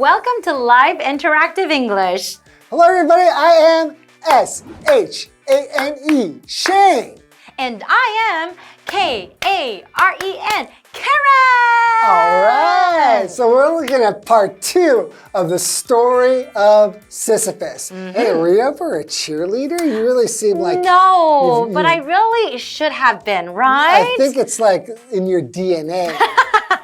Welcome to Live Interactive English. Hello, everybody. I am S-H-A-N-E, Shane. And I am K-A-R-E-N, Karen. All right. So we're looking at part 2 of the story of Sisyphus. Hey, were you ever a cheerleader? You really seem like... No, but I really should have been, right? I think it's like in your DNA.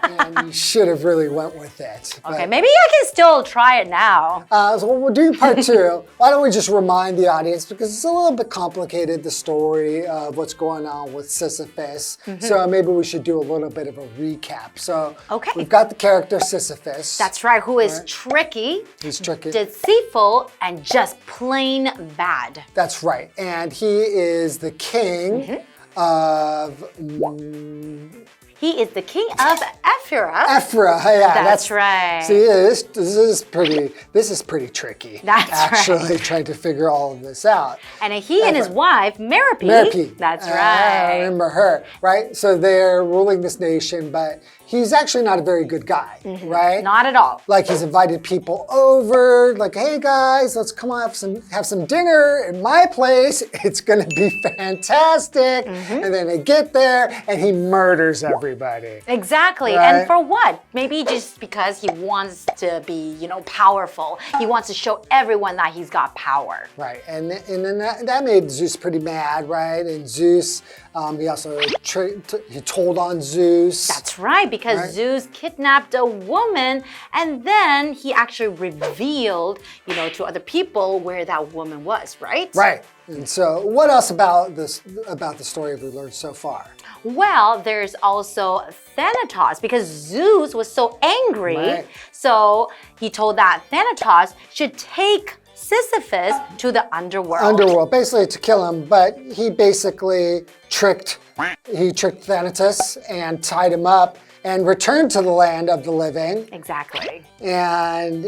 And you should have really went with it. Okay, maybe I can still try it now. So we'll do part 2. Why don't we just remind the audience, because it's a little bit complicated, the story of what's going on with Sisyphus. So maybe we should do a little bit of a recap. So we've got the character Sisyphus. That's right, who is tricky, He's tricky. deceitful, and just plain bad. That's right. And he is the king of... He is the king of Ephra. Ephra, yeah. That's right. See, this is pretty tricky. That's actually right. trying to figure all of this out. And he and his wife, Merope. That's right. I remember her, right? So they're ruling this nation, but he's actually not a very good guy, right? Not at all. Like he's invited people over, like, hey guys, let's come on have some dinner in my place. It's gonna be fantastic. And then they get there and he murders everybody. Exactly. Right? And for what? Maybe just because he wants to be, powerful. He wants to show everyone that he's got power. Right. And then that made Zeus pretty mad, right? And Zeus, he also he told on Zeus. That's right, because Zeus kidnapped a woman and then he actually revealed, to other people where that woman was, right? Right. And so what else about the story have we learned so far? Well, there's also Thanatos, because Zeus was so angry. So he told that Thanatos should take Sisyphus to the underworld. Basically to kill him, but he basically tricked Thanatos and tied him up and returned to the land of the living. Exactly. And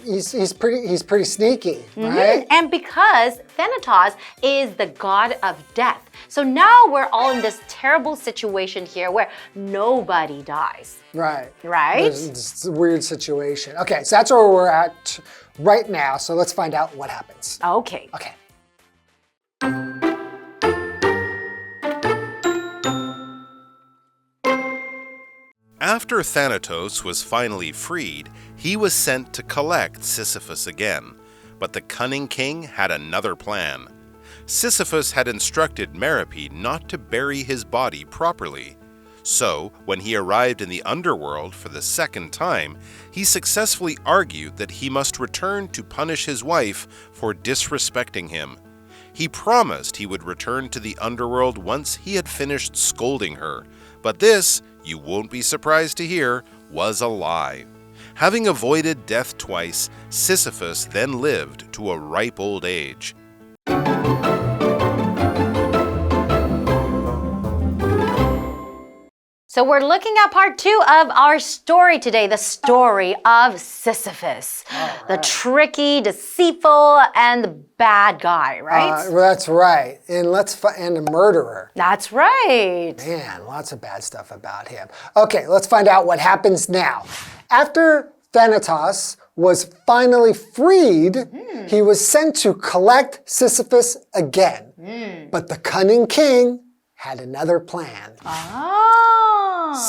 he's pretty sneaky, right? And because Thanatos is the god of death. So now we're all in this terrible situation here where nobody dies. Right. Right? It's a weird situation. Okay, so that's where we're at right now. So let's find out what happens. Okay. Okay. After Thanatos was finally freed, he was sent to collect Sisyphus again. But the cunning king had another plan. Sisyphus had instructed Merope not to bury his body properly. So, when he arrived in the underworld for the second time, he successfully argued that he must return to punish his wife for disrespecting him. He promised he would return to the underworld once he had finished scolding her. But this, you won't be surprised to hear, was a lie. Having avoided death twice, Sisyphus then lived to a ripe old age. So we're looking at part 2 of our story today, the story of Sisyphus. The tricky, deceitful, and bad guy, right? That's right. And a murderer. That's right. Man, lots of bad stuff about him. Okay, let's find out what happens now. After Thanatos was finally freed, he was sent to collect Sisyphus again. But the cunning king had another plan.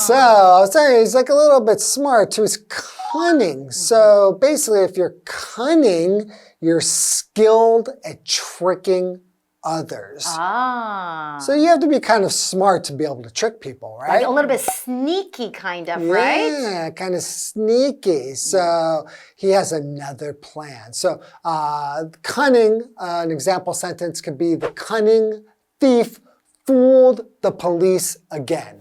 So I was saying he's like a little bit smart too. He's cunning. So basically, if you're cunning, you're skilled at tricking others. So you have to be kind of smart to be able to trick people, right? Like a little bit sneaky kind of, right? Yeah, kind of sneaky. So he has another plan. So cunning, an example sentence could be the cunning thief fooled the police again.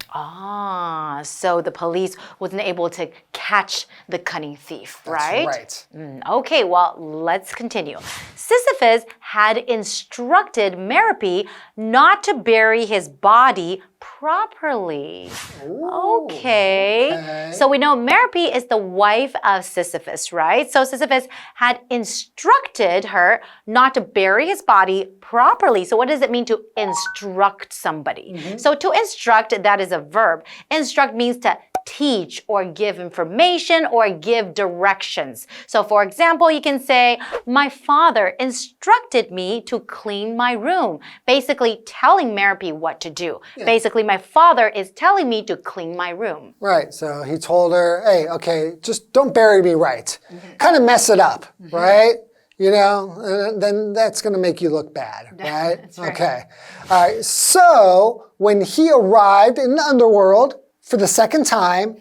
So the police wasn't able to catch the cunning thief, right? That's right. Okay, well, let's continue. Sisyphus had instructed Merope not to bury his body properly. Okay. So we know Merope is the wife of Sisyphus, right? So Sisyphus had instructed her not to bury his body properly. So what does it mean to instruct somebody? So to instruct, that is a verb. Instruct means to teach or give information or give directions. So for example, you can say, my father instructed me to clean my room. Basically telling Mary what to do. Yeah. Basically, my father is telling me to clean my room. Right, so he told her, hey, okay, just don't bury me right. Kind of mess it up, right? You know, then that's going to make you look bad, right? That's right. Okay. All right, so when he arrived in the underworld for the second time,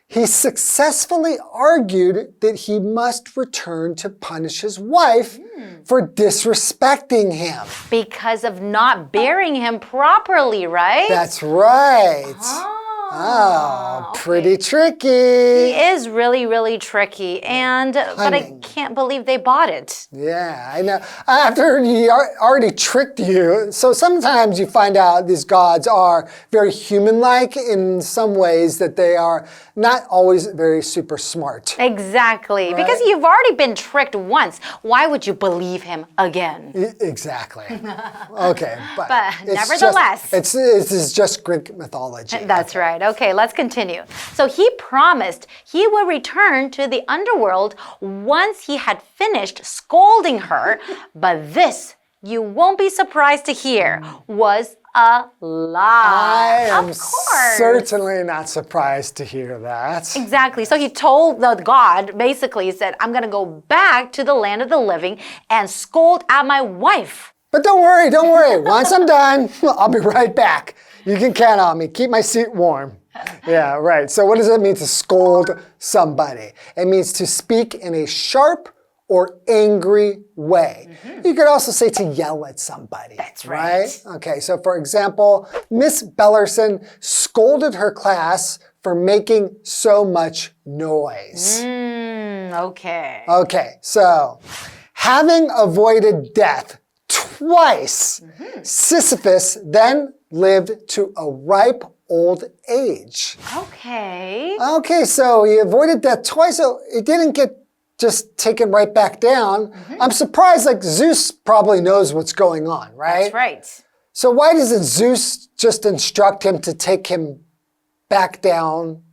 he successfully argued that he must return to punish his wife for disrespecting him. Because of not burying him properly, right? That's right. Oh, pretty tricky. He is really, really tricky. But I can't believe they bought it. Yeah, I know. After he already tricked you, so sometimes you find out these gods are very human-like in some ways, that they are not always very super smart. Exactly. Right? Because you've already been tricked once. Why would you believe him again? Exactly. Okay. But nevertheless. This is just Greek mythology. That's right. Okay, let's continue. So he promised he would return to the underworld once he had finished scolding her. But this, you won't be surprised to hear, was a lie. I am of course. Certainly not surprised to hear that. Exactly. So he told the god, basically, he said, I'm going to go back to the land of the living and scold at my wife. But don't worry. Once I'm done, I'll be right back. You can count on me. Keep my seat warm. Yeah, right. So what does it mean to scold somebody? It means to speak in a sharp or angry way. You could also say to yell at somebody. That's right. Okay, so for example, Miss Bellerson scolded her class for making so much noise. Okay. Okay, so having avoided death twice, Sisyphus then lived to a ripe old age. Okay. Okay, so he avoided death twice, so it didn't get just taken right back down. I'm surprised, like Zeus probably knows what's going on, right? That's right. So why doesn't Zeus just instruct him to take him back down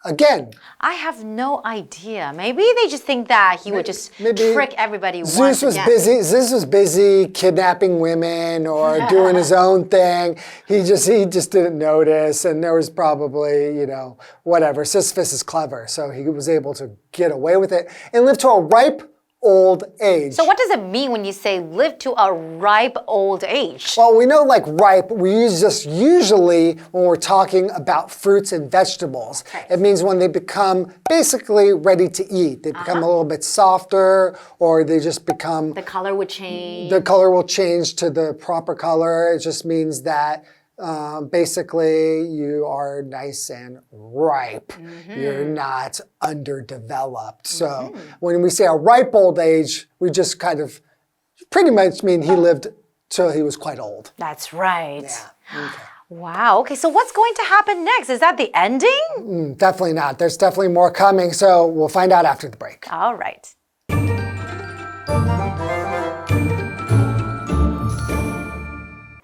again? I have no idea. Maybe they just think that he would just trick everybody once again. Zeus was busy kidnapping women or doing his own thing. He just didn't notice, and there was probably, you know, whatever. Sisyphus is clever, so he was able to get away with it and live to a ripe old age. So what does it mean when you say live to a ripe old age? Well, we know like ripe, we use this usually when we're talking about fruits and vegetables. Right. It means when they become basically ready to eat. They become a little bit softer, or they just become... The color would change. The color will change to the proper color. It just means that basically you are nice and ripe. You're not underdeveloped. So when we say a ripe old age, we just kind of pretty much mean he lived till he was quite old. That's right. Yeah. Okay. Wow. Okay, so what's going to happen next? Is that the ending? Definitely not. There's definitely more coming. So we'll find out after the break. All right.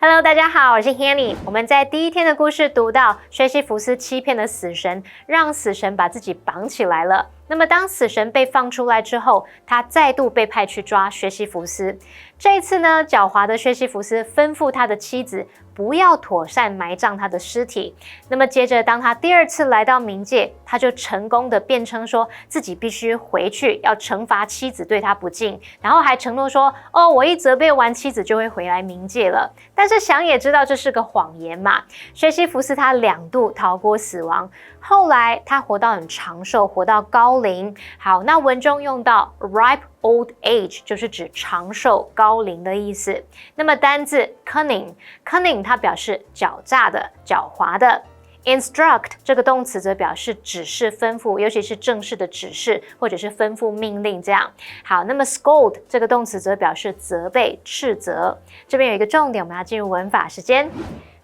Hello， 大家好，我是 Hanny。我们在第一天的故事读到，薛西弗斯欺骗了死神，让死神把自己绑起来了。那么当死神被放出来之后，他再度被派去抓薛西弗斯。这一次呢，狡猾的薛西弗斯吩咐他的妻子不要妥善埋葬他的尸体。那么接着，当他第二次来到冥界，他就成功的辩称说自己必须回去，要惩罚妻子对他不敬，然后还承诺说，哦，我一责备完妻子就会回来冥界了。但是想也知道这是个谎言嘛。薛西弗斯他2度逃过死亡，后来他活到很长寿，活到高龄。好，那文中用到 ripe old age 就是指长寿高龄的意思。那么单字 cunning 它表示狡诈的、狡猾的。Instruct 这个动词则表示指示、吩咐，尤其是正式的指示或者是吩咐命令这样。好，那么 scold 这个动词则表示责备、斥责。这边有一个重点，我们要进入文法时间。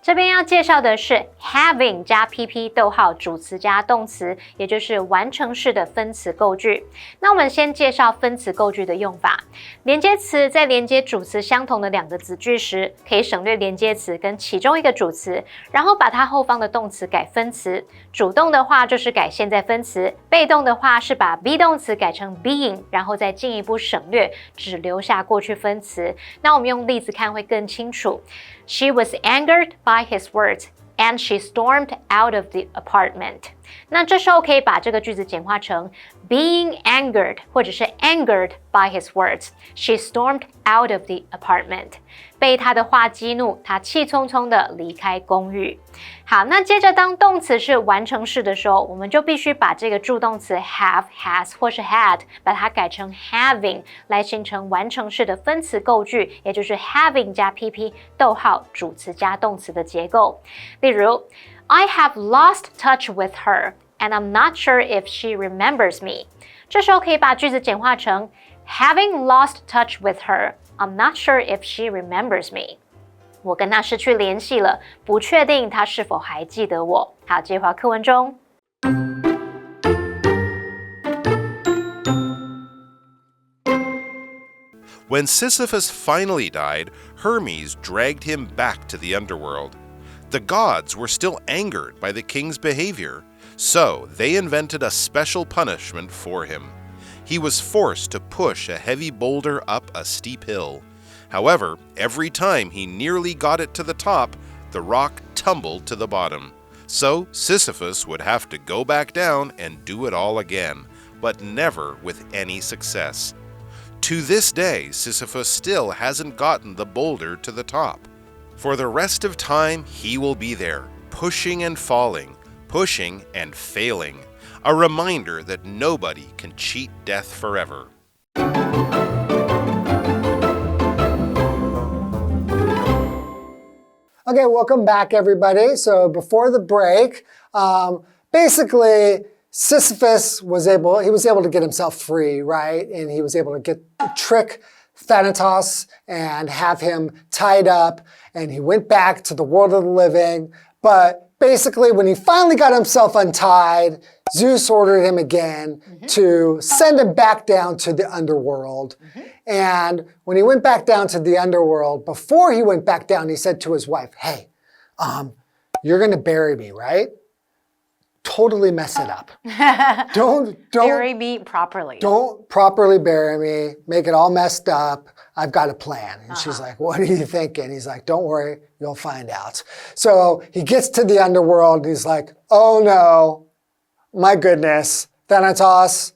这边要介绍的是 having 加 PP 逗号主词加动词，也就是完成式的分词构句。那我们先介绍分词构句的用法。连接词在连接主词相同的两个子句时，可以省略连接词跟其中一个主词，然后把它后方的动词改分词。主动的话就是改现在分词，被动的话是把 be 动词改成 being， 然后再进一步省略，只留下过去分词。那我们用例子看会更清楚。She was angered by his words, and she stormed out of the apartment. 那这时候可以把这个句子简化成 being angered 或者是 angered by his words. She stormed out of the apartment. 被他的话激怒，他气冲冲地离开公寓。好，那接着当动词是完成式的时候，我们就必须把这个助动词 have, has 或是 had 把它改成 having 来形成完成式的分词构句，也就是 having 加 PP 逗号主词加动词的结构。例如I have lost touch with her, and I'm not sure if she remembers me. 这时候可以把句子简化成 Having lost touch with her, I'm not sure if she remembers me. 我跟她失去联系了，不确定她是否还记得我。好，接回到课文中。When Sisyphus finally died, Hermes dragged him back to the underworld.The gods were still angered by the king's behavior, so they invented a special punishment for him. He was forced to push a heavy boulder up a steep hill. However, every time he nearly got it to the top, the rock tumbled to the bottom. So Sisyphus would have to go back down and do it all again, but never with any success. To this day, Sisyphus still hasn't gotten the boulder to the top.For the rest of time, he will be there, pushing and falling, pushing and failing, a reminder that nobody can cheat death forever. Okay, welcome back, everybody. So before the break, basically, Sisyphus was able to get himself free, right? And he was able to trick Thanatos and have him tied up, and he went back to the world of the living. But basically, when he finally got himself untied, Zeus ordered him again to send him back down to the underworld. And when he went back down to the underworld, before he went back down, he said to his wife, hey, you're going to bury me, right? Totally mess it up. Don't bury me properly. Don't properly bury me. Make it all messed up. I've got a plan. And she's like, what are you thinking? He's like, don't worry, you'll find out. So he gets to the underworld and he's like, oh no, my goodness, Thanatos,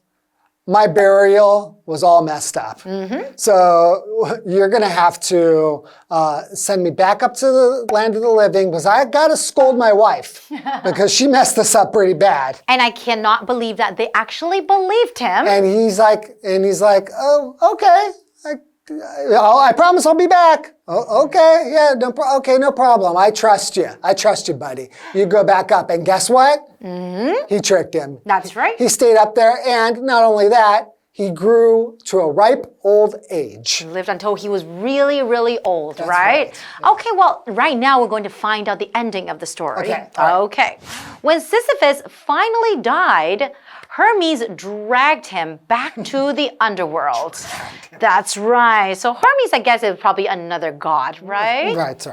my burial was all messed up. So you're going to have to send me back up to the land of the living because I got to scold my wife because she messed this up pretty bad. And I cannot believe that they actually believed him. And he's like, oh, okay. I promise I'll be back. Oh, okay, yeah, no problem. I trust you. Buddy. You go back up. And guess what? He tricked him. That's right. He stayed up there, and not only that, he grew to a ripe old age. He lived until he was really, really old, That's right? Yeah. Okay, well, right now we're going to find out the ending of the story. Okay. Right. Okay. When Sisyphus finally died, Hermes dragged him back to the underworld. That's right. So Hermes, I guess, is probably another god, right? Right.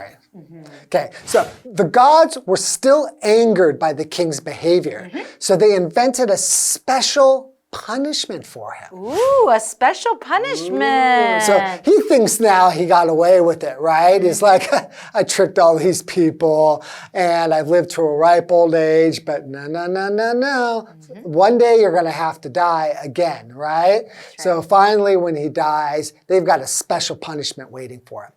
Okay, so the gods were still angered by the king's behavior. So they invented a special punishment for him. Ooh, a special punishment. So he thinks now he got away with it, right? He's like, I tricked all these people and I've lived to a ripe old age, but no. One day you're going to have to die again, right? So finally when he dies, they've got a special punishment waiting for him.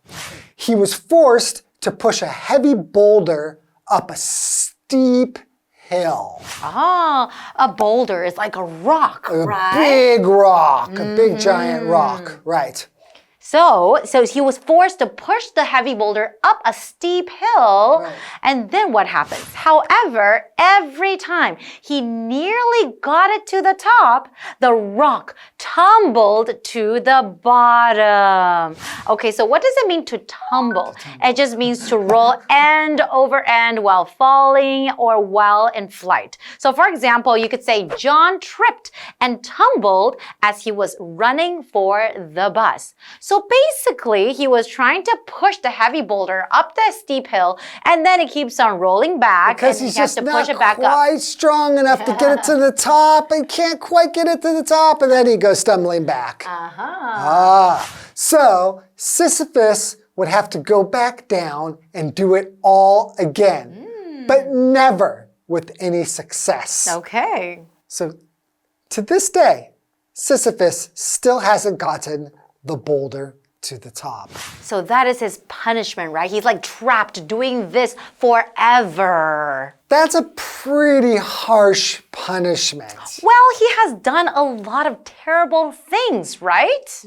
He was forced to push a heavy boulder up a steep hill. Ah, a boulder is like a rock, right? A big rock, a big giant rock, right. So he was forced to push the heavy boulder up a steep hill. Right. And then what happens? However, every time he nearly got it to the top, the rock tumbled to the bottom. Okay, so what does it mean to tumble? It just means to roll end over end while falling or while in flight. So for example, you could say John tripped and tumbled as he was running for the bus. So basically, he was trying to push the heavy boulder up the steep hill, and then it keeps on rolling back, because and he's he has just to not push it back quite up. strong enough to get it to the top and can't quite get it to the top, and then he goes stumbling back. So Sisyphus would have to go back down and do it all again, but never with any success. Okay. So to this day, Sisyphus still hasn't gotten the boulder to the top. So that is his punishment, right? He's like trapped doing this forever. That's a pretty harsh punishment. Well, he has done a lot of terrible things, right?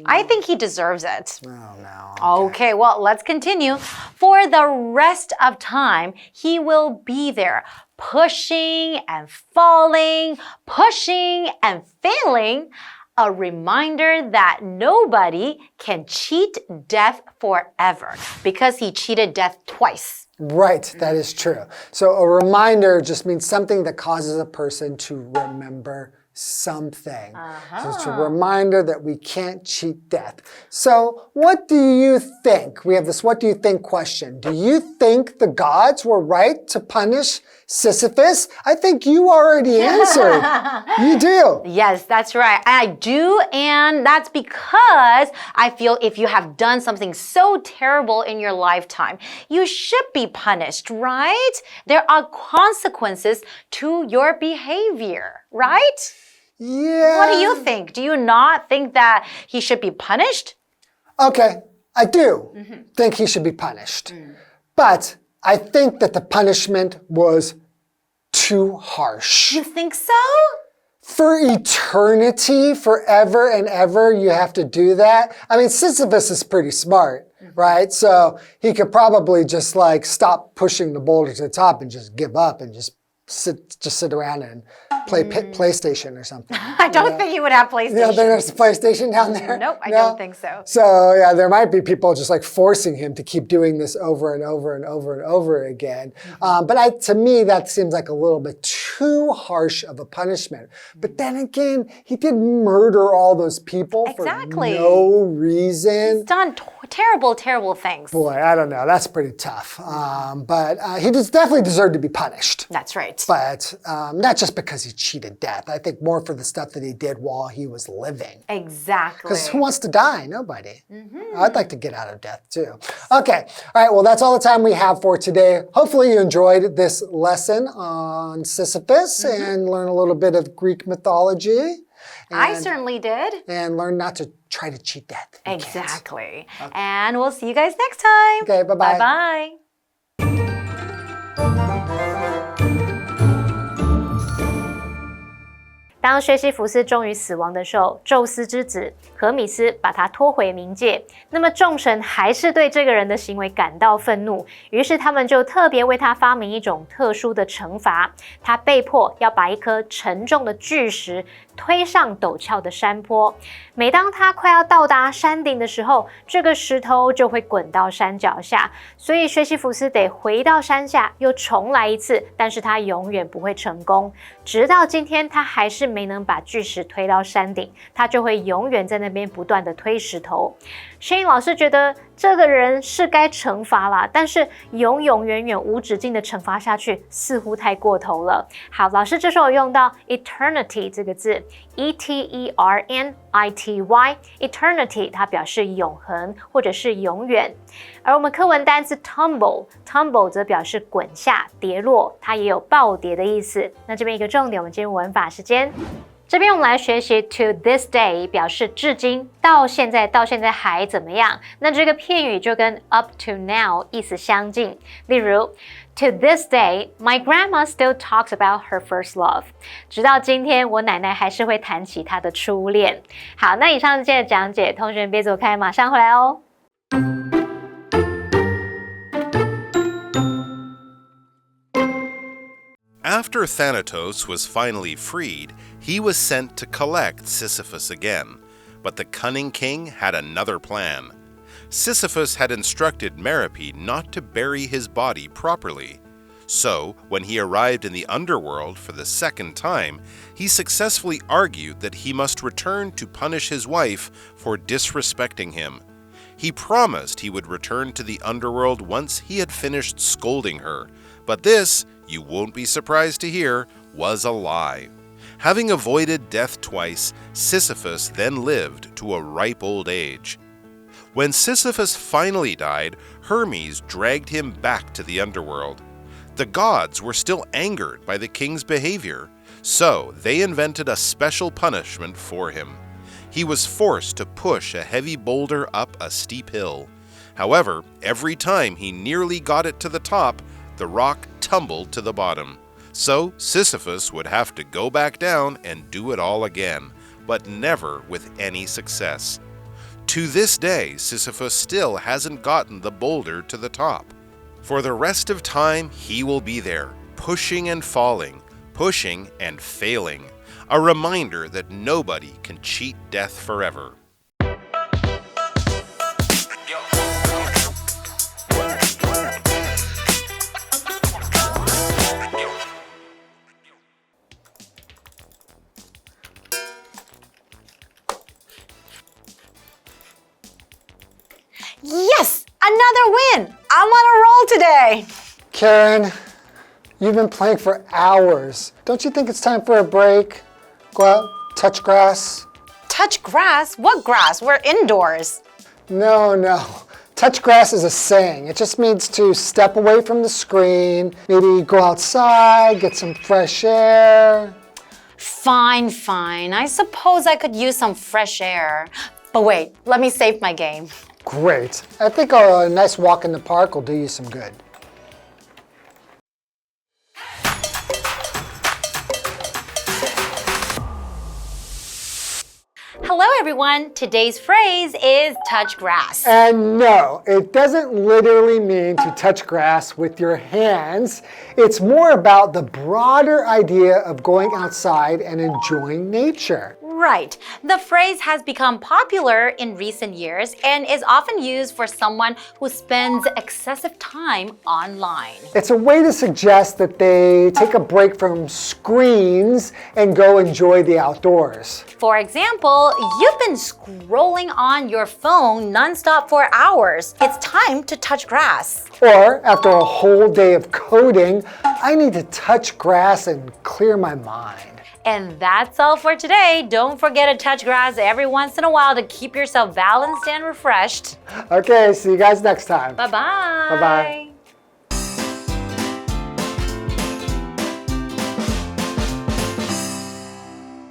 I think he deserves it. Oh, no. Okay, well, let's continue. For the rest of time, he will be there, pushing and falling, pushing and failing. A reminder that nobody can cheat death forever because he cheated death twice. Right, that is true. So a reminder just means something that causes a person to remember something. So it's a reminder that we can't cheat death. So what do you think? We have this what do you think question. Do you think the gods were right to punish Sisyphus? I think you already answered. You do. Yes, that's right. I do, and that's because I feel if you have done something so terrible in your lifetime, you should be punished, right? There are consequences to your behavior, right? Yeah. What do you think? Do you not think that he should be punished? Okay, I do think he should be punished. But I think that the punishment was too harsh. You think so? For eternity, forever and ever, you have to do that. I mean, Sisyphus is pretty smart, right? So he could probably just like stop pushing the boulder to the top and just give up and just sit around and play PlayStation or something. I don't think he would have PlayStation. Yeah, there's a PlayStation down there. Nope, I don't think so. So yeah, there might be people just like forcing him to keep doing this over and over and over and over again. But to me, that seems like a little bit too harsh of a punishment. But then again, he did murder all those people for no reason. He's done terrible, terrible things. Boy, I don't know. That's pretty tough. But he definitely deserved to be punished. That's right. But not just because he cheated death. I think more for the stuff that he did while he was living. Exactly. Because who wants to die? Nobody. I'd like to get out of death too. Okay. All right. Well, that's all the time we have for today. Hopefully you enjoyed this lesson on Sisyphus and learn a little bit of Greek mythology. I certainly did. And learn not to try to cheat death. Exactly. Okay. And we'll see you guys next time. Okay. Bye-bye. Bye-bye. 当薛西弗斯终于死亡的时候，宙斯之子荷米斯把他拖回冥界。那么众神还是对这个人的行为感到愤怒，于是他们就特别为他发明一种特殊的惩罚。他被迫要把一颗沉重的巨石推上陡峭的山坡。每当他快要到达山顶的时候，这个石头就会滚到山脚下。所以薛西弗斯得回到山下，又重来一次，但是他永远不会成功。直到今天，他还是没能把巨石推到山顶，他就会永远在那边不断的推石头。Shane 老师觉得这个人是该惩罚啦，但是永永远远无止境的惩罚下去，似乎太过头了。好，老师这时候用到 eternity 这个字 ，eternity，eternity 它表示永恒或者是永远。而我们课文单词 tumble 则表示滚下、跌落，它也有暴跌的意思。那这边一个重点，我们进入文法时间。这边我们来学习 to this day 表示至今，到现在还怎么样？那这个片语就跟 up to now 意思相近。例如 To this day, my grandma still talks about her first love. 直到今天，我奶奶还是会谈起她的初恋。好，那以上是今天的讲解，同学们别走开，马上回来哦。After Thanatos was finally freed, he was sent to collect Sisyphus again. But the cunning king had another plan. Sisyphus had instructed Merope not to bury his body properly. So, when he arrived in the underworld for the second time, he successfully argued that he must return to punish his wife for disrespecting him. He promised he would return to the underworld once he had finished scolding her, but this, you won't be surprised to hear, was a lie. Having avoided death twice, Sisyphus then lived to a ripe old age. When Sisyphus finally died, Hermes dragged him back to the underworld. The gods were still angered by the king's behavior, so they invented a special punishment for him. He was forced to push a heavy boulder up a steep hill. However, every time he nearly got it to the top, the rock tumbled to the bottom. So Sisyphus would have to go back down and do it all again, but never with any success. To this day, Sisyphus still hasn't gotten the boulder to the top. For the rest of time, he will be there, pushing and falling, pushing and failing. A reminder that nobody can cheat death forever. Yes! Another win! I'm on a roll today! Karen, you've been playing for hours. Don't you think it's time for a break? Go out, touch grass? Touch grass? What grass? We're indoors. No. Touch grass is a saying. It just means to step away from the screen, maybe go outside, get some fresh air. Fine. I suppose I could use some fresh air. But wait, let me save my game. Great. I think a nice walk in the park will do you some good. Hello everyone, today's phrase is touch grass. And no, it doesn't literally mean to touch grass with your hands. It's more about the broader idea of going outside and enjoying nature. Right. The phrase has become popular in recent years and is often used for someone who spends excessive time online. It's a way to suggest that they take a break from screens and go enjoy the outdoors. For example, you've been scrolling on your phone nonstop for hours. It's time to touch grass. Or after a whole day of coding, I need to touch grass and clear my mind. And that's all for today. Don't forget to touch grass every once in a while to keep yourself balanced and refreshed. Okay, see you guys next time. Bye-bye. Bye-bye.